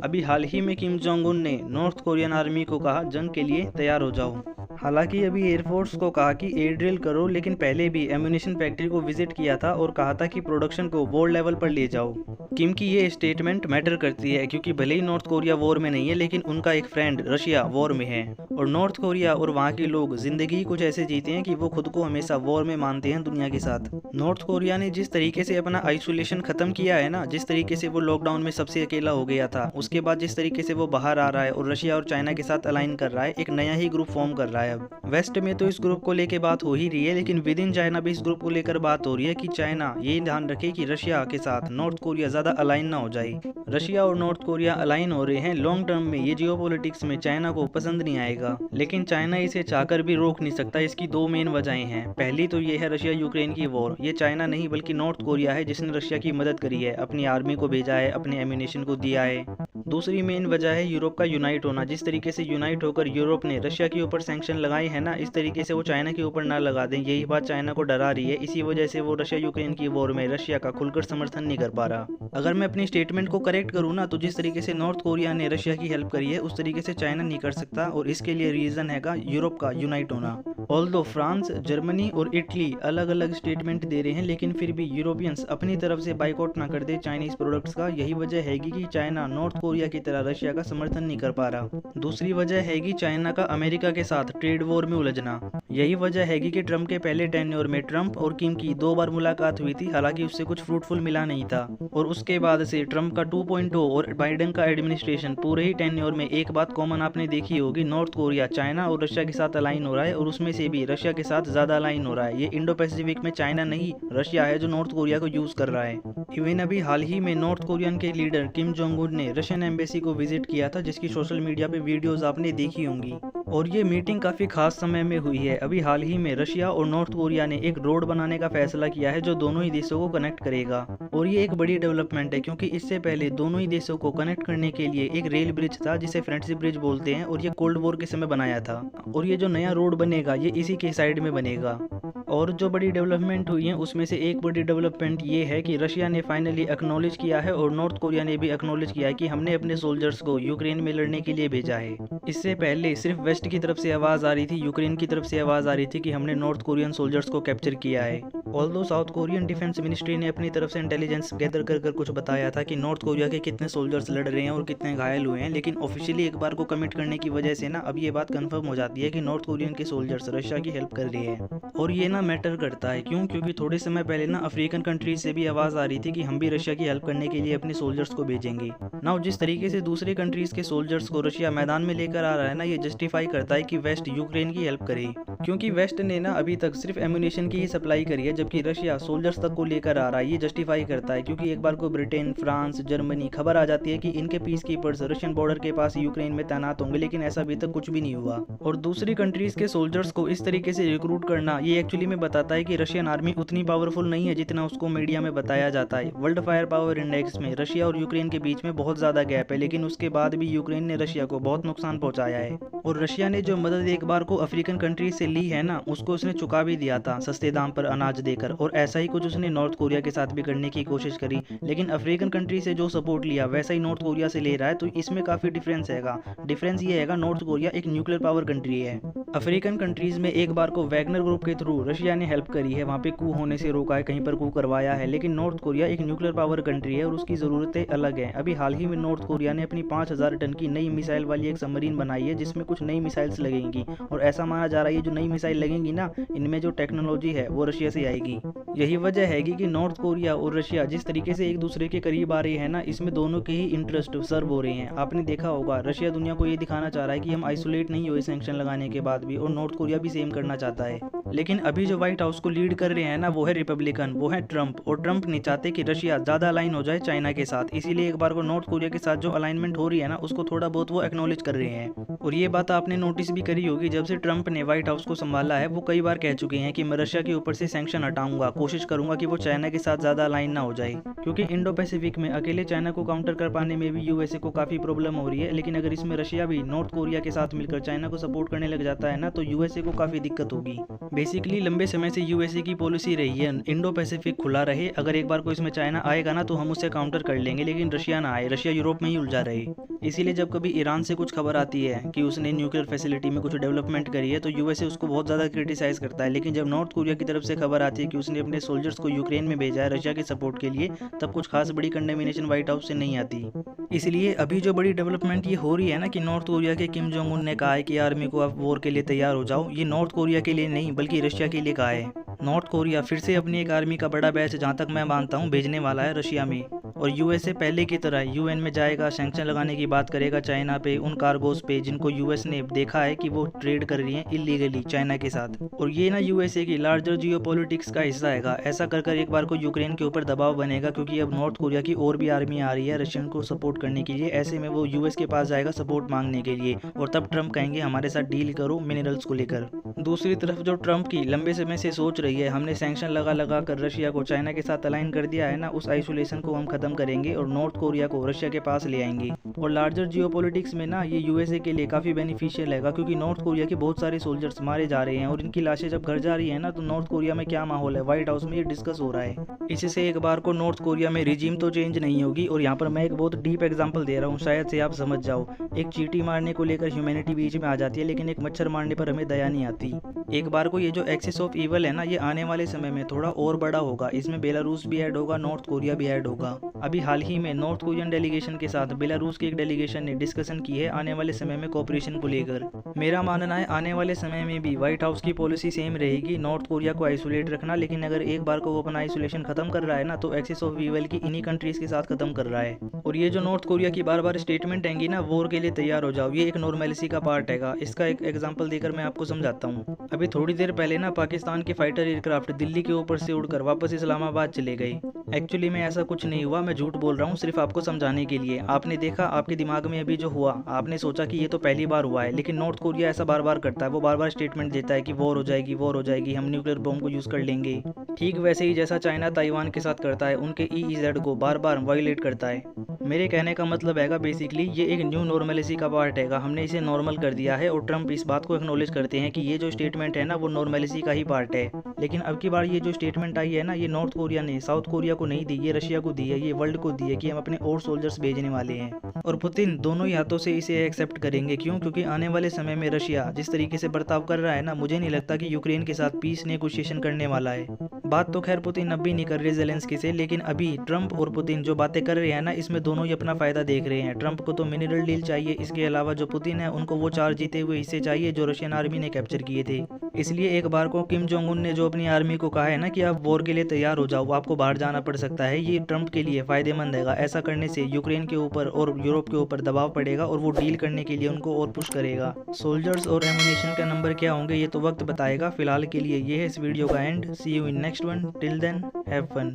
अभी हाल ही में Kim Jong Un ने नॉर्थ कोरियन आर्मी को कहा जंग के लिए तैयार हो जाओ। हालांकि अभी एयरफोर्स को कहा कि एयर ड्रिल करो, लेकिन पहले भी एम्यूनिशन फैक्ट्री को विजिट किया था और कहा था कि प्रोडक्शन को वॉर लेवल पर ले जाओ। किम की ये स्टेटमेंट मैटर करती है क्योंकि भले ही नॉर्थ कोरिया वॉर में नहीं है, लेकिन उनका एक फ्रेंड रशिया वॉर में है और नॉर्थ कोरिया और वहाँ के लोग जिंदगी ही कुछ ऐसे जीते हैं कि वो खुद को हमेशा वॉर में मानते हैं दुनिया के साथ। नॉर्थ कोरिया ने जिस तरीके से अपना आइसोलेशन खत्म किया है ना, जिस तरीके से वो लॉकडाउन में सबसे अकेला हो गया था, उसके बाद जिस तरीके से वो बाहर आ रहा है और रशिया और चाइना के साथ अलाइन कर रहा है, एक नया ही ग्रुप फॉर्म कर रहा है। अब वेस्ट में तो इस ग्रुप को लेकर बात हो ही रही है, लेकिन विद इन चाइना भी इस ग्रुप को लेकर बात हो रही है कि चाइना ये ध्यान रखे कि रशिया के साथ नॉर्थ कोरिया ज्यादा अलाइन ना हो जाए। रशिया और नॉर्थ कोरिया अलाइन हो रहे हैं, लॉन्ग टर्म में ये जियोपॉलिटिक्स में चाइना को पसंद नहीं आएगा, लेकिन चाइना इसे चाहकर भी रोक नहीं सकता। इसकी दो मेन वजहें हैं। पहली तो ये है रशिया यूक्रेन की वॉर। ये चाइना नहीं बल्कि नॉर्थ कोरिया है जिसने रशिया की मदद करी है, अपनी आर्मी को भेजा है, अपने एम्यूनेशन को दिया है। दूसरी मेन वजह है यूरोप का यूनाइट होना। जिस तरीके से यूनाइट होकर यूरोप ने रशिया के ऊपर सैंक्शन लगाए हैं ना, इस तरीके से वो चाइना के ऊपर ना लगा दें, यही बात चाइना को डरा रही है। इसी वजह से वो रशिया यूक्रेन की वॉर में रशिया का खुलकर समर्थन नहीं कर पा रहा। अगर मैं अपनी स्टेटमेंट को करेक्ट करूँ ना, तो जिस तरीके से नॉर्थ कोरिया ने रशिया की हेल्प करी है उस तरीके से चाइना नहीं कर सकता, और इसके लिए रीजन हैगा यूरोप का यूनाइट होना। ऑल्दो फ्रांस, जर्मनी और इटली अलग अलग स्टेटमेंट दे रहे हैं, लेकिन फिर भी यूरोपियंस अपनी तरफ से बाइकआउट ना कर दे चाइनीज प्रोडक्ट्स का। यही वजह हैगी कि चाइना नॉर्थ कोरिया की तरह रशिया का समर्थन नहीं कर पा रहा। दूसरी वजह हैगी चाइना का अमेरिका के साथ ट्रेड वॉर में उलझना। यही वजह हैगी कि ट्रंप के पहले टेन्योर में ट्रंप और किम की 2 बार मुलाकात हुई थी, हालांकि उससे कुछ फ्रूटफुल मिला नहीं था। और उसके बाद से ट्रंप का 2.0 और बाइडेन का एडमिनिस्ट्रेशन पूरे ही टेन्योर में एक बात कॉमन आपने देखी होगी, नॉर्थ कोरिया चाइना और रशिया के साथ अलाइन हो रहा है, और उसमें से भी रशिया के साथ ज्यादा अलाइन हो रहा है। ये इंडो पैसिफिक में चाइना नहीं रशिया है जो नॉर्थ कोरिया को यूज कर रहा है। इवन अभी हाल ही में नॉर्थ कोरियन के लीडर किम जोंग उन ने रशियन एम्बेसी को विजिट किया था, जिसकी सोशल मीडिया पे वीडियोस आपने देखी होंगी। और ये मीटिंग काफी खास समय में हुई है। अभी हाल ही में रशिया और नॉर्थ कोरिया ने एक रोड बनाने का फैसला किया है जो दोनों ही देशों को कनेक्ट करेगा, और ये एक बड़ी डेवलपमेंट है क्योंकि इससे पहले दोनों ही देशों को कनेक्ट करने के लिए एक रेल ब्रिज था जिसे फ्रेंडशिप ब्रिज बोलते हैं, और ये कोल्ड वॉर के समय बनाया था। और ये जो नया रोड बनेगा ये इसी के साइड में बनेगा। और जो बड़ी डेवलपमेंट हुई है उसमें से एक बड़ी डेवलपमेंट ये है कि रशिया ने फाइनली एक्नॉलेज किया है और नॉर्थ कोरिया ने भी एक्नॉलेज किया है कि हमने अपने सोल्जर्स को यूक्रेन में लड़ने के लिए भेजा है। इससे पहले सिर्फ वेस्ट की तरफ से आवाज आ रही थी, यूक्रेन की तरफ से आवाज आ रही थी कि हमने नॉर्थ कोरियन सोल्जर्स को कैप्चर किया है। Although south Korean defence ministry ने अपनी तरफ से इंटेलिजेंस गैदर कर कुछ बताया था कि नॉर्थ कोरिया के कितने सोल्जर्स लड़ रहे हैं और कितने घायल हुए हैं, लेकिन ऑफिशियली एक बार को कमिट करने की वजह से ना अब ये बात कंफर्म हो जाती है कि नॉर्थ कोरियन के सोल्जर्स रशिया की हेल्प कर रहे हैं। और ये ना मैटर करता है क्यों, क्योंकि थोड़े समय पहले ना अफ्रीकन कंट्रीज से भी आवाज आ रही थी कि हम भी रशिया की हेल्प करने के लिए अपने सोल्जर्स को भेजेंगे। ना जिस तरीके से दूसरे कंट्रीज के सोल्जर्स को रशिया मैदान में लेकर आ रहा है ना, ये जस्टिफाई करता है कि वेस्ट यूक्रेन की हेल्प करे, क्योंकि वेस्ट ने ना अभी तक सिर्फ एम्यूनेशन की ही सप्लाई करी है, जबकि रशिया सोल्जर्स तक को लेकर आ रहा है। ये जस्टिफाई करता है क्योंकि एक बार को ब्रिटेन, फ्रांस, जर्मनी खबर आ जाती है कि इनके पीस कीपर्स रशियन बॉर्डर के पास यूक्रेन में तैनात होंगे, लेकिन ऐसा अभी तक कुछ भी नहीं हुआ। और दूसरी कंट्रीज के सोल्जर्स को इस तरीके से रिक्रूट करना ये एक्चुअली में बताता है कि रशियन आर्मी उतनी पावरफुल नहीं है जितना उसको मीडिया में बताया जाता है। वर्ल्ड फायर पावर इंडेक्स में रशिया और यूक्रेन के बीच में बहुत ज्यादा गैप है, लेकिन उसके बाद भी यूक्रेन ने रशिया को बहुत नुकसान पहुंचाया है। और रशिया ने जो मदद एक बार को अफ्रीकन कंट्रीज से ली है ना, उसको उसने चुका भी दिया था सस्ते दाम पर अनाज देकर, और ऐसा ही कुछ उसने नॉर्थ कोरिया के साथ भी करने की कोशिश करी, लेकिन अफ्रीकन कंट्री से जो सपोर्ट लिया वैसा ही नॉर्थ कोरिया से ले रहा है। तो इसमें काफी डिफरेंस हैगा। डिफरेंस ये हैगा, नॉर्थ कोरिया एक न्यूक्लियर पावर कंट्री है। अफ्रीकन कंट्रीज में एक बार को वैगनर ग्रुप के थ्रू रशिया ने हेल्प करी है, वहाँ पे कू होने से रोका है, कहीं पर कू करवाया है, लेकिन नॉर्थ कोरिया एक न्यूक्लियर पावर कंट्री है और उसकी जरूरतें अलग हैं। अभी हाल ही में नॉर्थ कोरिया ने अपनी 5000 टन की नई मिसाइल वाली एक सबमरीन बनाई है जिसमें कुछ नई मिसाइल्स लगेंगी, और ऐसा माना जा रहा है ये जो नई मिसाइल लगेंगी ना, इनमें जो टेक्नोलॉजी है वो रशिया से आएगी। यही वजह हैगी कि नॉर्थ कोरिया और रशिया जिस तरीके से एक दूसरे के करीब आ रहे हैं ना, इसमें दोनों के ही इंटरेस्ट सर्व हो रहे हैं। आपने देखा होगा रशिया दुनिया को ये दिखाना चाह रहा है कि हम आइसोलेट नहीं हुए सैंक्शन लगाने के बाद भी, और नॉर्थ कोरिया भी सेम करना चाहता है। लेकिन अभी जो व्हाइट हाउस को लीड कर रहे हैं ना, वो है रिपब्लिकन, वो है ट्रंप, और ट्रंप नहीं चाहते कि रशिया ज्यादा अलाइन हो जाए चाइना के साथ, इसीलिए एक बार को नॉर्थ कोरिया के साथ जो अलाइनमेंट हो रही है ना, उसको थोड़ा बहुत वो एक्नॉलेज कर रहे हैं। और ये बात आपने आपने नोटिस भी करी होगी, जब से ट्रंप ने व्हाइट हाउस को संभाला है वो कई बार कह चुके हैं कि मैं रशिया के ऊपर से सैंक्शन हटाऊंगा, कोशिश करूंगा कि वो चाइना के साथ ज़्यादा अलाइन ना हो जाए, क्योंकि इंडो पैसिफिक में अकेले चाइना को काउंटर कर पाने में भी यूएसए को काफ़ी प्रॉब्लम हो रही है। लेकिन अगर इसमें रशिया भी नॉर्थ कोरिया के साथ मिलकर चाइना को सपोर्ट करने लग जाता है ना, तो यूएसए को काफ़ी दिक्कत होगी। बेसिकली लंबे समय से यूएसए की पॉलिसी रही है इंडो पैसिफिक खुला रहे, अगर एक बार को इसमें चाइना आएगा ना तो हम उससे काउंटर कर लेंगे, लेकिन रशिया ना आए, रशिया यूरोप में ही उलझा रहे। इसीलिए जब कभी ईरान से कुछ खबर आती है कि उसने न्यूक्लियर फैसिलिटी में कुछ डेवलपमेंट करी है तो यूएसए उसको बहुत ज़्यादा क्रिटिसाइज करता है। लेकिन जब नॉर्थ कोरिया की तरफ से खबर आती है कि उसने अपने सोल्जर्स को यूक्रेन में भेजा है रशिया के सपोर्ट के लिए, तब कुछ खास बड़ी कंडेमिनेशन व्हाइट हाउस से नहीं आती। इसलिए अभी जो बड़ी डेवलपमेंट ये हो रही है ना कि नॉर्थ कोरिया के किम जोंग उन ने कहा है कि आर्मी को आप वॉर के लिए तैयार हो जाओ, ये नॉर्थ कोरिया के लिए नहीं बल्कि रशिया के लिए कहा है। नॉर्थ कोरिया फिर से अपनी एक आर्मी का बड़ा बैच, जहाँ तक मैं मानता हूँ, भेजने वाला है रशिया में, और यूएसए पहले की तरह यूएन में जाएगा, सैंक्शन लगाने की बात करेगा चाइना पे, उन कार्गोज पे जिनको यूएस ने देखा है कि वो ट्रेड कर रही हैं इलीगली चाइना के साथ। और ये ना यूएसए की लार्जर जियोपॉलिटिक्स का हिस्सा है। ऐसा कर कर एक बार को यूक्रेन के ऊपर दबाव बनेगा, क्योंकि अब नॉर्थ कोरिया की और भी आर्मी आ रही है रशियन को सपोर्ट करने के लिए। ऐसे में वो यूएस के पास जाएगा सपोर्ट मांगने के लिए, और तब ट्रंप कहेंगे हमारे साथ डील करो मिनरल्स को लेकर। दूसरी तरफ जो ट्रंप की लंबे समय से सोच रही है, हमने सैंक्शन लगा कर रशिया को चाइना के साथ अलाइन कर दिया है ना, उस आइसोलेशन को हम खत्म करेंगे और नॉर्थ कोरिया को रशिया के पास ले आएंगे। और लार्जर जियोपॉलिटिक्स में ना ये यूएसए के लिए काफ़ी बेनिफिशियल है, क्योंकि नॉर्थ कोरिया के बहुत सारे सोल्जर्स मारे जा रहे हैं और इनकी लाशें जब घर जा रही है ना, तो नॉर्थ कोरिया में क्या माहौल है, व्हाइट हाउस में ये डिस्कस हो रहा है। इससे एक बार को नॉर्थ कोरिया में रिजीम तो चेंज नहीं होगी। और यहाँ पर मैं एक बहुत डीप एग्जाम्पल दे रहा हूँ, शायद से आप समझ जाओ। एक चींटी मारने को लेकर ह्यूमैनिटी बीच में आ जाती है, लेकिन एक मच्छर मारने पर हमें दया नहीं आती। एक बार को ये जो एक्सेस ऑफ ईवल है ना, ये आने वाले समय में थोड़ा और बड़ा होगा। इसमें बेलारूस भी ऐड होगा, नॉर्थ कोरिया भी ऐड होगा। अभी हाल ही में नॉर्थ कोरियन डेलीगेशन के साथ बेलारूस की एक डेलीगेशन ने डिस्कशन की है आने वाले समय में कोऑपरेशन को लेकर। मेरा मानना है आने वाले समय में भी व्हाइट हाउस की पॉलिसी सेम रहेगी, नॉर्थ कोरिया को आइसोलेट रखना। लेकिन अगर एक बार को वो अपना आइसोलेशन खत्म कर रहा है ना, तो एक्सेस ऑफ ईवल की इन्हीं कंट्रीज के साथ खत्म कर रहा है। और ये जो नॉर्थ कोरिया की बार बार स्टेटमेंट आएंगी ना, वॉर के लिए तैयार हो जाओ, ये एक नॉर्मलिसी का पार्ट है। इसका एक एग्जाम्पल देकर मैं आपको समझाता हूँ। अभी थोड़ी देर पहले ना पाकिस्तान के फाइटर एयरक्राफ्ट दिल्ली के ऊपर से उड़कर वापस इस्लामाबाद चले गए। एक्चुअली में ऐसा कुछ नहीं हुआ, मैं झूठ बोल रहा हूँ सिर्फ आपको समझाने के लिए। आपने देखा, आपके दिमाग में अभी जो हुआ, आपने सोचा कि ये तो पहली बार हुआ है, लेकिन नॉर्थ कोरिया ऐसा बार बार करता है। वो बार बार स्टेटमेंट देता है कि वॉर हो जाएगी, वॉर हो जाएगी, हम न्यूक्लियर बॉम्ब को यूज कर लेंगे। ठीक वैसे ही जैसा चाइना ताइवान के साथ करता है, उनके EEZ को बार बार वायलेट करता है। मेरे कहने का मतलब है बेसिकली ये एक न्यू नॉर्मलिसी का पार्ट है, हमने इसे नॉर्मल कर दिया है। और ट्रंप इस बात को एक्नॉलेज करते हैं कि ये जो स्टेटमेंट है ना, वो नॉर्मलिसी का ही पार्ट है। लेकिन अब की बार ये जो स्टेटमेंट आई है ना, ये नॉर्थ कोरिया ने साउथ कोरिया को नहीं दी, ये रशिया को दी है, ये वर्ल्ड को दी है कि हम अपने और सोल्जर्स भेजने वाले हैं। और पुतिन दोनों ही हाथों से इसे एक्सेप्ट करेंगे। क्यों? क्योंकि आने वाले समय में रशिया जिस तरीके से बर्ताव कर रहा है ना, मुझे नहीं लगता कि यूक्रेन के साथ पीस नेगोशिएशन करने वाला है। बात तो खैर पुतिन अब भी नहीं कर रहे ज़ेलेंस्की से, लेकिन अभी ट्रंप और पुतिन जो बातें कर रहे हैं ना, इसमें दोनों ही अपना फायदा देख रहे हैं। ट्रंप को तो मिनरल डील चाहिए, इसके अलावा जो पुतिन है उनको वो 4 जीते हुए हिस्से चाहिए जो रशियन आर्मी ने कैप्चर किए थे। इसलिए एक बार को किम जोंग उन ने जो अपनी आर्मी को कहा है ना कि आप वॉर के लिए तैयार हो जाओ, आपको बाहर जाना पड़ सकता है, ये ट्रंप के लिए फायदेमंद है। ऐसा करने से यूक्रेन के ऊपर और यूरोप के ऊपर दबाव पड़ेगा और वो डील करने के लिए उनको और पुश करेगा। सोल्जर्स और एमुनेशन का नंबर क्या होंगे ये तो वक्त बताएगा। फिलहाल के लिए ये है इस वीडियो का end. See you in next one, till then have fun.